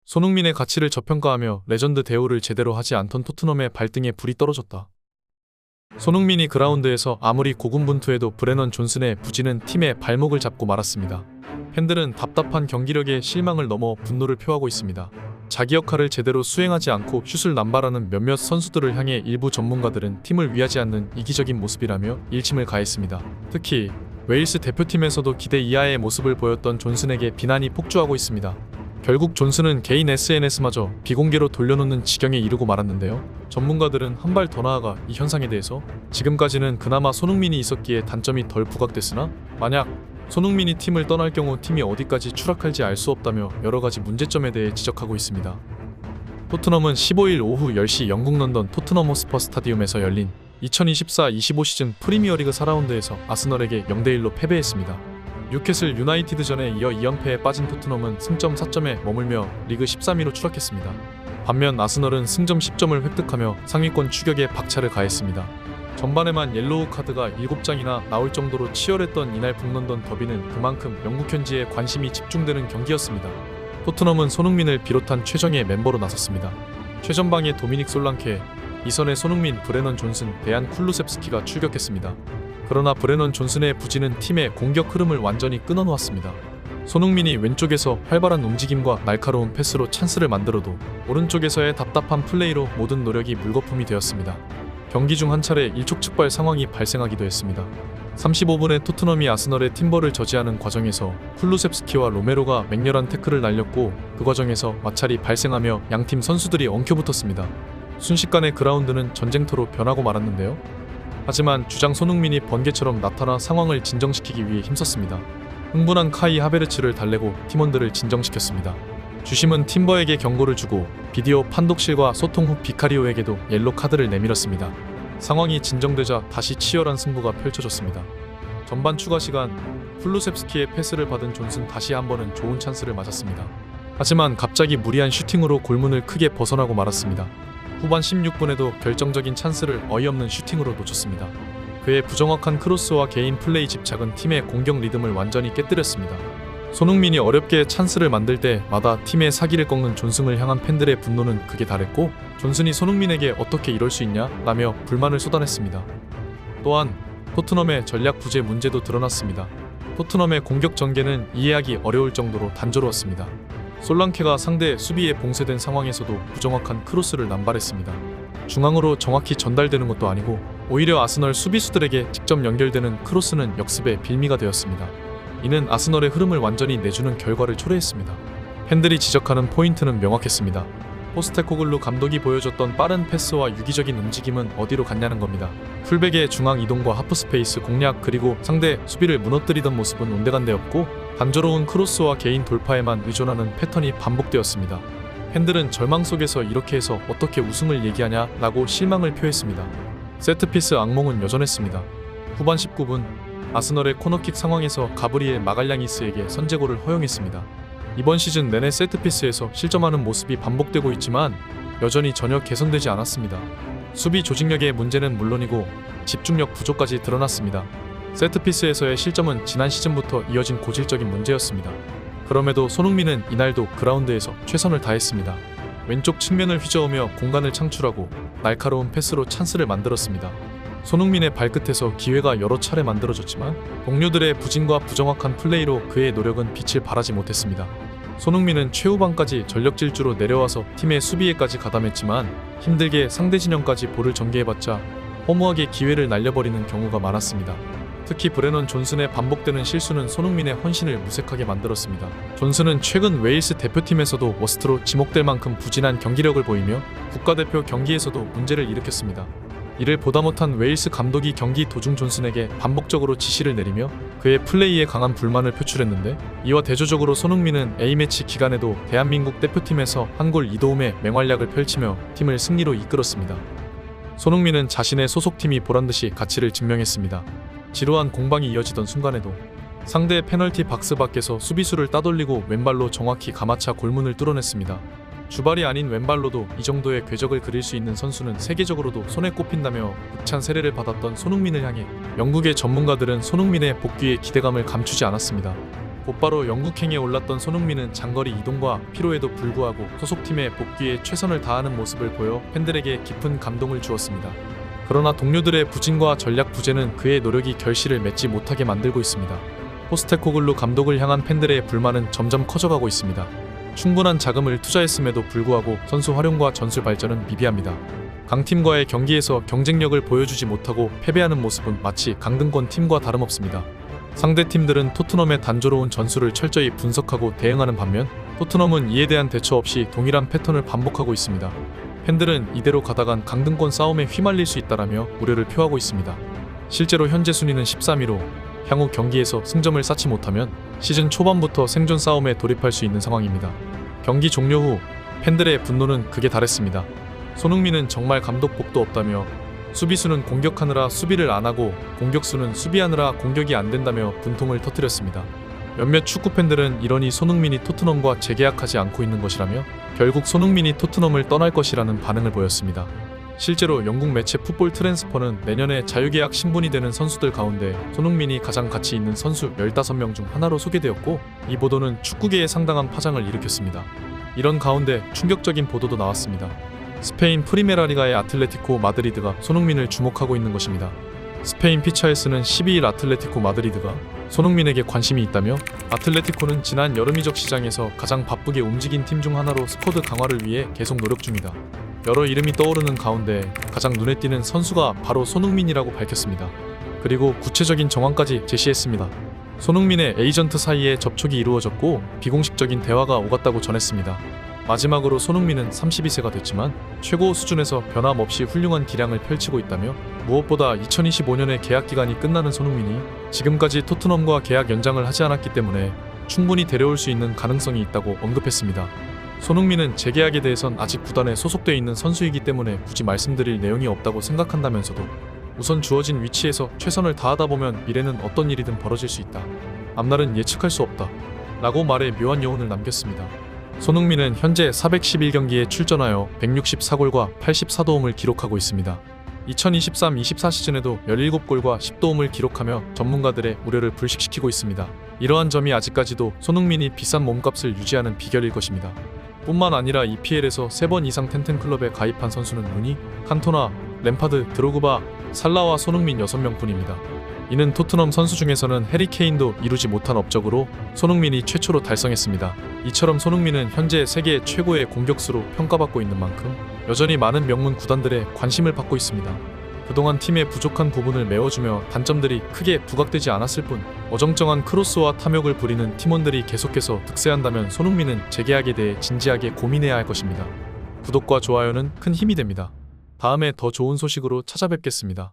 손흥민의 가치를 저평가하며 레전드 대우를 제대로 하지 않던 토트넘의 발등에 불이 떨어졌다. 손흥민이 그라운드에서 아무리 고군분투해도 브레넌 존슨의 부진은 팀의 발목을 잡고 말았습니다. 팬들은 답답한 경기력에 실망을 넘어 분노를 표하고 있습니다. 자기 역할을 제대로 수행하지 않고 슛을 남발하는 몇몇 선수들을 향해 일부 전문가들은 팀을 위하지 않는 이기적인 모습이라며 일침을 가했습니다. 특히 웨일스 대표팀에서도 기대 이하의 모습을 보였던 존슨에게 비난이 폭주하고 있습니다. 결국 존슨은 개인 SNS마저 비공개로 돌려놓는 지경에 이르고 말았는데요. 전문가들은 한 발 더 나아가 이 현상에 대해서 지금까지는 그나마 손흥민이 있었기에 단점이 덜 부각됐으나 만약 손흥민이 팀을 떠날 경우 팀이 어디까지 추락할지 알 수 없다며 여러가지 문제점에 대해 지적하고 있습니다. 토트넘은 15일 오후 10시 영국 런던 토트넘 호스퍼 스타디움에서 열린 2024-25 시즌 프리미어리그 4라운드에서 아스널에게 0대1로 패배했습니다. 뉴캐슬 유나이티드전에 이어 2연패에 빠진 토트넘은 승점 4점에 머물며 리그 13위로 추락했습니다. 반면 아스널은 승점 10점을 획득하며 상위권 추격에 박차를 가했습니다. 전반에만 옐로우 카드가 7장이나 나올 정도로 치열했던 이날 북런던 더비는 그만큼 영국 현지에 관심이 집중되는 경기였습니다. 토트넘은 손흥민을 비롯한 최정예 멤버로 나섰습니다. 최전방에 도미닉 솔랑케, 이선에 손흥민, 브레넌 존슨, 데안 쿨루셉스키가 출격했습니다. 그러나 브레넌 존슨의 부진은 팀의 공격 흐름을 완전히 끊어놓았습니다. 손흥민이 왼쪽에서 활발한 움직임과 날카로운 패스로 찬스를 만들어도 오른쪽에서의 답답한 플레이로 모든 노력이 물거품이 되었습니다. 경기 중 한 차례 일촉즉발 상황이 발생하기도 했습니다. 35분에 토트넘이 아스널의 팀버를 저지하는 과정에서 쿨루셉스키와 로메로가 맹렬한 태클을 날렸고 그 과정에서 마찰이 발생하며 양팀 선수들이 엉켜붙었습니다. 순식간에 그라운드는 전쟁터로 변하고 말았는데요. 하지만 주장 손흥민이 번개처럼 나타나 상황을 진정시키기 위해 힘썼습니다. 흥분한 카이 하베르츠를 달래고 팀원들을 진정시켰습니다. 주심은 팀버에게 경고를 주고 비디오 판독실과 소통 후 비카리오에게도 옐로 카드를 내밀었습니다. 상황이 진정되자 다시 치열한 승부가 펼쳐졌습니다. 전반 추가 시간 쿨루셉스키의 패스를 받은 존슨 다시 한번은 좋은 찬스를 맞았습니다. 하지만 갑자기 무리한 슈팅으로 골문을 크게 벗어나고 말았습니다. 후반 16분에도 결정적인 찬스를 어이없는 슈팅으로 놓쳤습니다. 그의 부정확한 크로스와 개인 플레이 집착은 팀의 공격 리듬을 완전히 깨뜨렸습니다. 손흥민이 어렵게 찬스를 만들 때마다 팀의 사기를 꺾는 존슨을 향한 팬들의 분노는 극에 달했고 존슨이 손흥민에게 어떻게 이럴 수 있냐 라며 불만을 쏟아냈습니다. 또한 토트넘의 전략 부재 문제도 드러났습니다. 토트넘의 공격 전개는 이해하기 어려울 정도로 단조로웠습니다. 솔랑케가 상대 수비에 봉쇄된 상황에서도 부정확한 크로스를 남발했습니다. 중앙으로 정확히 전달되는 것도 아니고 오히려 아스널 수비수들에게 직접 연결되는 크로스는 역습의 빌미가 되었습니다. 이는 아스널의 흐름을 완전히 내주는 결과를 초래했습니다. 팬들이 지적하는 포인트는 명확했습니다. 포스테코글루 감독이 보여줬던 빠른 패스와 유기적인 움직임은 어디로 갔냐는 겁니다. 풀백의 중앙 이동과 하프스페이스 공략 그리고 상대 수비를 무너뜨리던 모습은 온데간데없고 단조로운 크로스와 개인 돌파에만 의존하는 패턴이 반복되었습니다. 팬들은 절망 속에서 이렇게 해서 어떻게 우승을 얘기하냐 라고 실망을 표했습니다. 세트피스 악몽은 여전했습니다. 후반 19분 아스널의 코너킥 상황에서 가브리엘 마갈량이스에게 선제골을 허용했습니다. 이번 시즌 내내 세트피스에서 실점하는 모습이 반복되고 있지만 여전히 전혀 개선되지 않았습니다. 수비 조직력의 문제는 물론이고 집중력 부족까지 드러났습니다. 세트피스에서의 실점은 지난 시즌부터 이어진 고질적인 문제였습니다. 그럼에도 손흥민은 이날도 그라운드에서 최선을 다했습니다. 왼쪽 측면을 휘저으며 공간을 창출하고 날카로운 패스로 찬스를 만들었습니다. 손흥민의 발끝에서 기회가 여러 차례 만들어졌지만 동료들의 부진과 부정확한 플레이로 그의 노력은 빛을 발하지 못했습니다. 손흥민은 최후방까지 전력 질주로 내려와서 팀의 수비에까지 가담했지만 힘들게 상대 진영까지 볼을 전개해봤자 허무하게 기회를 날려버리는 경우가 많았습니다. 특히 브레넌 존슨의 반복되는 실수는 손흥민의 헌신을 무색하게 만들었습니다. 존슨은 최근 웨일스 대표팀에서도 워스트로 지목될 만큼 부진한 경기력을 보이며 국가대표 경기에서도 문제를 일으켰습니다. 이를 보다 못한 웨일스 감독이 경기 도중 존슨에게 반복적으로 지시를 내리며 그의 플레이에 강한 불만을 표출했는데 이와 대조적으로 손흥민은 A매치 기간에도 대한민국 대표팀에서 한 골 2도움의 맹활약을 펼치며 팀을 승리로 이끌었습니다. 손흥민은 자신의 소속팀이 보란듯이 가치를 증명했습니다. 지루한 공방이 이어지던 순간에도 상대 페널티 박스 밖에서 수비수를 따돌리고 왼발로 정확히 감아차 골문을 뚫어냈습니다. 주발이 아닌 왼발로도 이 정도의 궤적을 그릴 수 있는 선수는 세계적으로도 손에 꼽힌다며 극찬 세례를 받았던 손흥민을 향해 영국의 전문가들은 손흥민의 복귀에 기대감을 감추지 않았습니다. 곧바로 영국행에 올랐던 손흥민은 장거리 이동과 피로에도 불구하고 소속팀의 복귀에 최선을 다하는 모습을 보여 팬들에게 깊은 감동을 주었습니다. 그러나 동료들의 부진과 전략 부재는 그의 노력이 결실을 맺지 못하게 만들고 있습니다. 포스테코글루 감독을 향한 팬들의 불만은 점점 커져가고 있습니다. 충분한 자금을 투자했음에도 불구하고 선수 활용과 전술 발전은 미비합니다. 강팀과의 경기에서 경쟁력을 보여주지 못하고 패배하는 모습은 마치 강등권 팀과 다름없습니다. 상대 팀들은 토트넘의 단조로운 전술을 철저히 분석하고 대응하는 반면 토트넘은 이에 대한 대처 없이 동일한 패턴을 반복하고 있습니다. 팬들은 이대로 가다간 강등권 싸움에 휘말릴 수 있다라며 우려를 표하고 있습니다. 실제로 현재 순위는 13위로 향후 경기에서 승점을 쌓지 못하면 시즌 초반부터 생존 싸움에 돌입할 수 있는 상황입니다. 경기 종료 후 팬들의 분노는 극에 달했습니다. 손흥민은 정말 감독 복도 없다며 수비수는 공격하느라 수비를 안 하고 공격수는 수비하느라 공격이 안 된다며 분통을 터뜨렸습니다. 몇몇 축구팬들은 이러니 손흥민이 토트넘과 재계약하지 않고 있는 것이라며 결국 손흥민이 토트넘을 떠날 것이라는 반응을 보였습니다. 실제로 영국 매체 풋볼 트랜스퍼는 내년에 자유계약 신분이 되는 선수들 가운데 손흥민이 가장 가치 있는 선수 15명 중 하나로 소개되었고 이 보도는 축구계에 상당한 파장을 일으켰습니다. 이런 가운데 충격적인 보도도 나왔습니다. 스페인 프리메라리가의 아틀레티코 마드리드가 손흥민을 주목하고 있는 것입니다. 스페인 피차에스는 12일 아틀레티코 마드리드가 손흥민에게 관심이 있다며 아틀레티코는 지난 여름 이적 시장에서 가장 바쁘게 움직인 팀 중 하나로 스쿼드 강화를 위해 계속 노력 중이다. 여러 이름이 떠오르는 가운데 가장 눈에 띄는 선수가 바로 손흥민이라고 밝혔습니다. 그리고 구체적인 정황까지 제시했습니다. 손흥민의 에이전트 사이에 접촉이 이루어졌고 비공식적인 대화가 오갔다고 전했습니다. 마지막으로 손흥민은 32세가 됐지만 최고 수준에서 변함없이 훌륭한 기량을 펼치고 있다며 무엇보다 2025년에 계약 기간이 끝나는 손흥민이 지금까지 토트넘과 계약 연장을 하지 않았기 때문에 충분히 데려올 수 있는 가능성이 있다고 언급했습니다. 손흥민은 재계약에 대해선 아직 구단에 소속되어 있는 선수이기 때문에 굳이 말씀드릴 내용이 없다고 생각한다면서도 우선 주어진 위치에서 최선을 다하다 보면 미래는 어떤 일이든 벌어질 수 있다. 앞날은 예측할 수 없다. 라고 말해 묘한 여운을 남겼습니다. 손흥민은 현재 411경기에 출전하여 164골과 84도움을 기록하고 있습니다. 2023-24 시즌에도 17골과 10도움을 기록하며 전문가들의 우려를 불식시키고 있습니다. 이러한 점이 아직까지도 손흥민이 비싼 몸값을 유지하는 비결일 것입니다. 뿐만 아니라 EPL에서 3번 이상 텐텐클럽에 가입한 선수는 루니, 칸토나, 램파드, 드로그바, 살라와 손흥민 6명 뿐입니다. 이는 토트넘 선수 중에서는 해리 케인도 이루지 못한 업적으로 손흥민이 최초로 달성했습니다. 이처럼 손흥민은 현재 세계 최고의 공격수로 평가받고 있는 만큼 여전히 많은 명문 구단들의 관심을 받고 있습니다. 그동안 팀의 부족한 부분을 메워주며 단점들이 크게 부각되지 않았을 뿐 어정쩡한 크로스와 탐욕을 부리는 팀원들이 계속해서 득세한다면 손흥민은 재계약에 대해 진지하게 고민해야 할 것입니다. 구독과 좋아요는 큰 힘이 됩니다. 다음에 더 좋은 소식으로 찾아뵙겠습니다.